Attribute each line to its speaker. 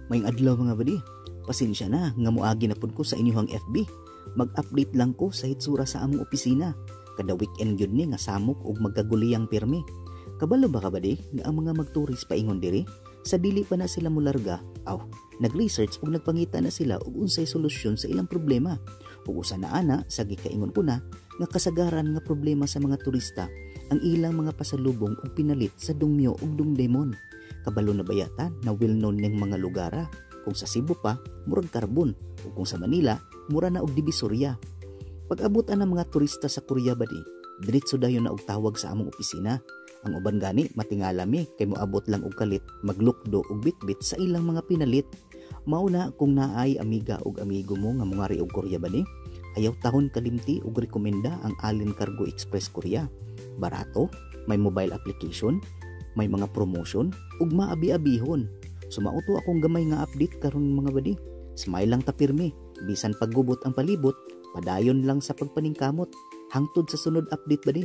Speaker 1: Mayong adlaw mga badi. Pasensya na nga moagi na pud ko sa inyong FB. Mag-update lang ko sa hitsura sa among opisina. Kada weekend gyud ni nga samok ug magkaguliyang pirmi. Kabalo ba ka badi nga ang mga magturis paingon diri sa dili pa na sila molarga? Nag-research ug nagpangita na sila og unsay solusyon sa ilang problema. Ug usa na ana sa gikaingon ko na nga kasagaran nga problema sa mga turista ang ilang mga pasalubong ug pinalit sa Dungmyo ug Dungdemon. Kabalo na bayatan na well-known ning mga lugara. Kung sa Cebu pa, murag Carbon. O kung sa Manila, mura na og Divisoria. Pag-abutan ng mga turista sa Korea badi, diretso dayon na og tawag sa among opisina. Ang uban gani matingala mi kay moabot lang og kalit, maglukdo og bitbit sa ilang mga pinalit. Mao na kung naay amiga ug amigo mo nga mongari og Korea badi, ayaw tahon kalimti ug rekomenda ang Allen Cargo Express Korea. Barato, may mobile application, may mga promotion ug maabi-abihon. Sumauto akong gamay nga update karon mga badi. Smile lang ta pirmi, bisan paggubot ang palibot, padayon lang sa pagpaningkamot. Hangtod sa sunod update badi.